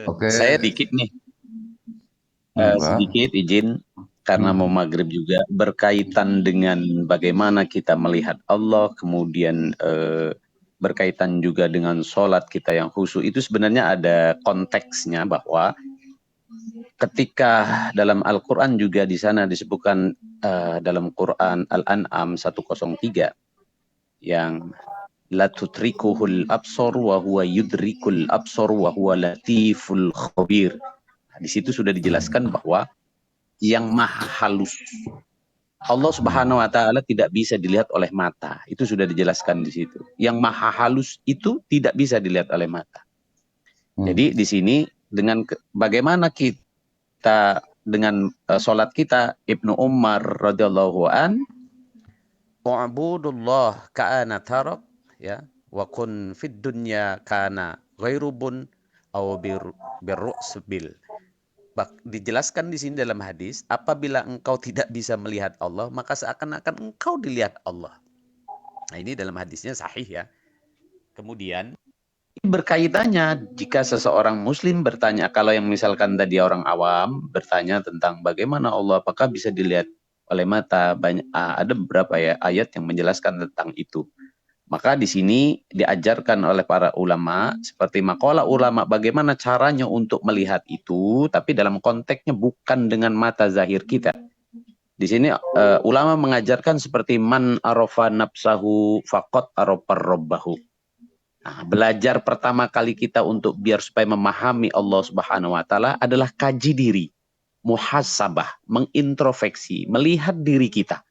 Oke. Saya dikit nih. Sedikit izin karena mau maghrib juga berkaitan dengan bagaimana kita melihat Allah, kemudian berkaitan juga dengan sholat kita yang khusyuk. Itu sebenarnya ada konteksnya bahwa ketika dalam Al-Quran juga di sana disebutkan dalam Quran Al-An'am 103 yang la tutrikuhul absor wa huwa yudrikul absor wa huwa latiful khabir. Di situ sudah dijelaskan bahwa yang maha halus Allah Subhanahu wa taala tidak bisa dilihat oleh mata. Itu sudah dijelaskan di situ. Yang maha halus itu tidak bisa dilihat oleh mata. Jadi di sini dengan bagaimana kita dengan salat kita, Ibnu Umar radhiyallahu an, wa'budullah ka'ana tarak ya wa kun fid dunya kana ghairubun aw birru'sbil. Dijelaskan di sini dalam hadis, apabila engkau tidak bisa melihat Allah, maka seakan-akan engkau dilihat Allah. Nah, ini dalam hadisnya sahih ya. Kemudian berkaitannya jika seseorang muslim bertanya, kalau yang misalkan tadi orang awam bertanya tentang bagaimana Allah, apakah bisa dilihat oleh mata, ada beberapa ya ayat yang menjelaskan tentang itu. Maka di sini diajarkan oleh para ulama, seperti makalah ulama bagaimana caranya untuk melihat itu, tapi dalam konteksnya bukan dengan mata zahir kita. Di sini ulama mengajarkan seperti man arafa nafsahu faqad arafar rabbahu. Nah, belajar pertama kali kita untuk biar supaya memahami Allah Subhanahu wa taala adalah kaji diri, muhasabah, mengintrospeksi, melihat diri kita.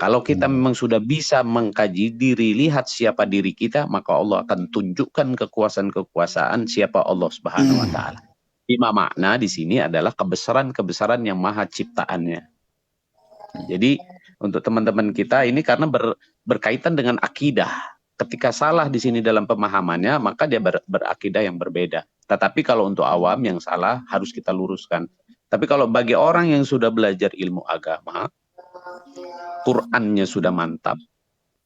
Kalau kita memang sudah bisa mengkaji diri, lihat siapa diri kita, maka Allah akan tunjukkan kekuasaan-kekuasaan siapa Allah Subhanahu wa taala. Lima makna di sini adalah kebesaran-kebesaran yang maha ciptaannya. Jadi untuk teman-teman kita ini karena berkaitan dengan akidah. Ketika salah di sini dalam pemahamannya, maka dia berakidah yang berbeda. Tetapi kalau untuk awam yang salah harus kita luruskan. Tapi kalau bagi orang yang sudah belajar ilmu agama, Qurannya sudah mantap,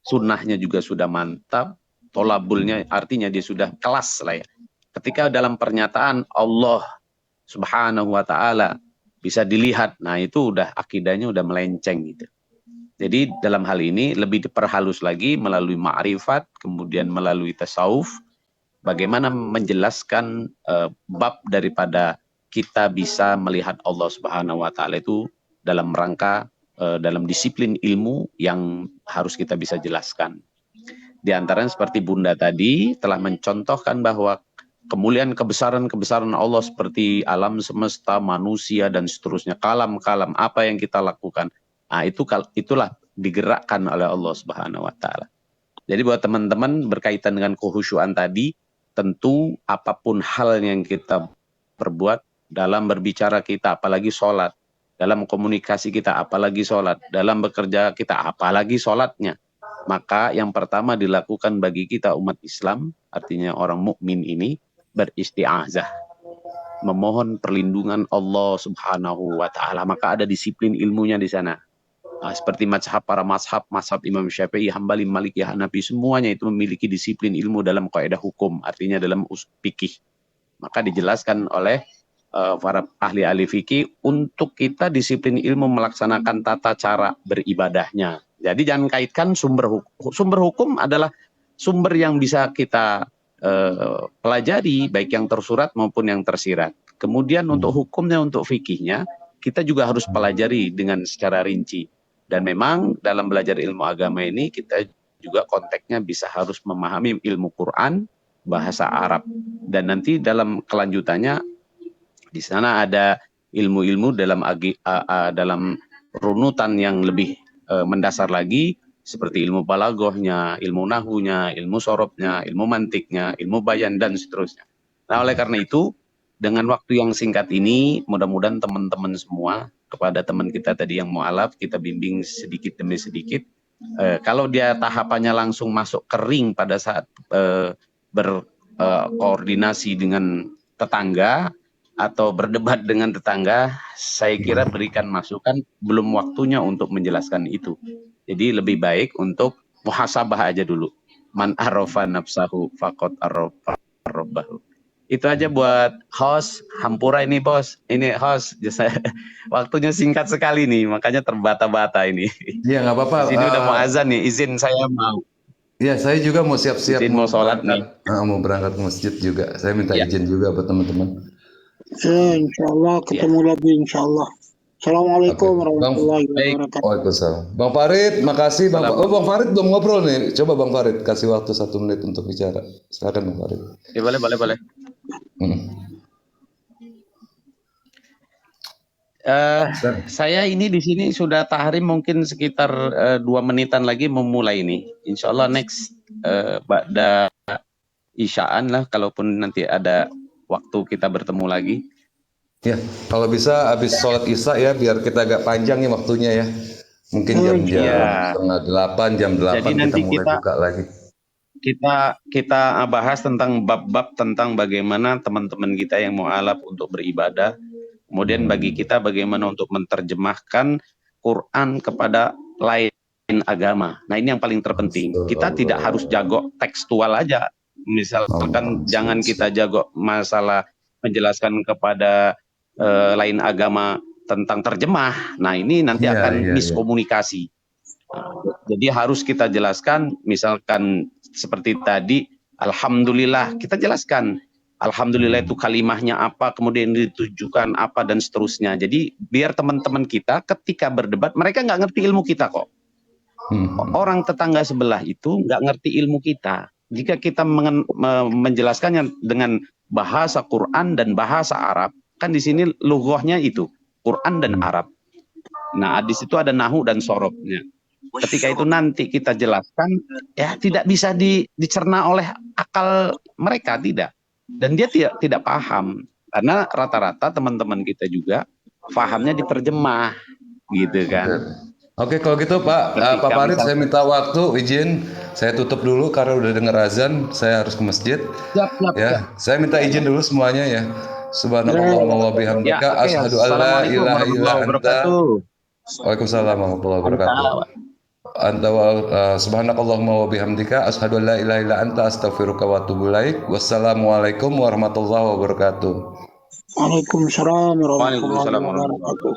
sunnahnya juga sudah mantap, tolabulnya artinya dia sudah kelas lah ya. Ketika dalam pernyataan Allah Subhanahu wa taala bisa dilihat, nah itu udah akidahnya udah melenceng gitu. Jadi dalam hal ini lebih diperhalus lagi melalui ma'rifat, kemudian melalui tasawuf, bagaimana menjelaskan bab daripada kita bisa melihat Allah Subhanahu wa taala itu dalam rangka dalam disiplin ilmu yang harus kita bisa jelaskan. Di antaranya seperti Bunda tadi telah mencontohkan bahwa kemuliaan kebesaran-kebesaran Allah seperti alam semesta, manusia dan seterusnya, kalam-kalam apa yang kita lakukan. Nah, itulah digerakkan oleh Allah Subhanahu wa taala. Jadi buat teman-teman berkaitan dengan kehusyuan tadi, tentu apapun hal yang kita perbuat dalam berbicara kita, apalagi sholat, dalam komunikasi kita, apalagi sholat, dalam bekerja kita, apalagi sholatnya. Maka yang pertama dilakukan bagi kita umat Islam, artinya orang mukmin ini, beristi'azah. Memohon perlindungan Allah Subhanahu wa ta'ala. Maka ada disiplin ilmunya di sana. Nah, seperti para mazhab Imam Syafi'i, Hambali, Maliki, Hanafi, semuanya itu memiliki disiplin ilmu dalam kaidah hukum, artinya dalam fikih. Maka dijelaskan oleh para ahli-ahli fikih untuk kita disiplin ilmu melaksanakan tata cara beribadahnya. Jadi jangan kaitkan sumber hukum adalah sumber yang bisa kita pelajari baik yang tersurat maupun yang tersirat. Kemudian untuk hukumnya, untuk fikihnya kita juga harus pelajari dengan secara rinci. Dan memang dalam belajar ilmu agama ini kita juga konteksnya bisa harus memahami ilmu Quran, bahasa Arab, dan nanti dalam kelanjutannya di sana ada ilmu-ilmu dalam runutan yang lebih mendasar lagi, seperti ilmu balaghahnya, ilmu nahunya, ilmu sorobnya, ilmu mantiknya, ilmu bayan, dan seterusnya. Nah, oleh karena itu, dengan waktu yang singkat ini, mudah-mudahan teman-teman semua, kepada teman kita tadi yang mu'alaf, kita bimbing sedikit demi sedikit. Kalau dia tahapannya langsung masuk kering pada saat berkoordinasi dengan tetangga, atau berdebat dengan tetangga, saya kira berikan masukan, belum waktunya untuk menjelaskan itu. Jadi lebih baik untuk muhasabah aja dulu. Man arafa nafsahu faqad arafa rabbahu. Itu aja buat host Hampura ini, bos. Ini host, waktunya singkat sekali nih, makanya terbata-bata ini. Iya, nggak apa-apa. Di sini udah mau azan nih, izin saya mau. Iya, saya juga mau siap-siap. Izin mau sholat nih. Mau berangkat ke masjid juga. Saya minta izin juga buat teman-teman. Insya Allah ketemu lagi, insya Allah. Assalamualaikum warahmatullahi wabarakatuh. Waalaikumsalam. Bang Farid, makasih. Bang Farid belum ngobrol nih. Coba Bang Farid kasih waktu 1 menit untuk bicara. Silakan Bang Farid. Ya, boleh. Saya ini di sini sudah tahrim mungkin sekitar 2 menitan lagi memulai ini. Insya Allah next ba'da isya'an lah, kalaupun nanti ada waktu kita bertemu lagi. Ya, kalau bisa habis sholat isya ya, biar kita agak panjang ya waktunya ya. Mungkin jam-jam setengah 8, jam 8 Jadi nanti kita mulai buka lagi. Kita bahas tentang bab-bab tentang bagaimana teman-teman kita yang mu'alaf untuk beribadah. Kemudian bagi kita bagaimana untuk menerjemahkan Quran kepada lain agama. Nah, ini yang paling terpenting. Kita tidak harus jago tekstual aja. Misalkan jangan kita jago masalah menjelaskan kepada lain agama tentang terjemah. Nah, ini nanti akan miskomunikasi. Jadi harus kita jelaskan, misalkan seperti tadi, alhamdulillah, kita jelaskan alhamdulillah itu kalimahnya apa, kemudian ditujukan apa, dan seterusnya. Jadi biar teman-teman kita ketika berdebat, mereka nggak ngerti ilmu kita kok. Orang tetangga sebelah itu nggak ngerti ilmu kita. Jika kita menjelaskannya dengan bahasa Quran dan bahasa Arab, kan di sini lughahnya itu Quran dan Arab. Nah, di situ ada nahu dan sorobnya. Ketika itu nanti kita jelaskan, ya tidak bisa dicerna oleh akal mereka, tidak. Dan dia tidak paham. Karena rata-rata teman-teman kita juga pahamnya diterjemah, gitu kan. Oke, kalau gitu Pak Farid, saya minta waktu, izin. Saya tutup dulu karena udah dengar azan, saya harus ke masjid. Ya, saya minta izin dulu semuanya ya. Subhanallah wa bihamdika, asyhadu an la ilaha illa anta. Waalaikumsalam warahmatullahi wabarakatuh. Subhanakallahumma wa bihamdika, asyhadu an la ilaha illa anta, astaghfiruka wa atubu ilaik. Wassalamualaikum warahmatullahi wabarakatuh. Waalaikumsalam warahmatullahi wabarakatuh.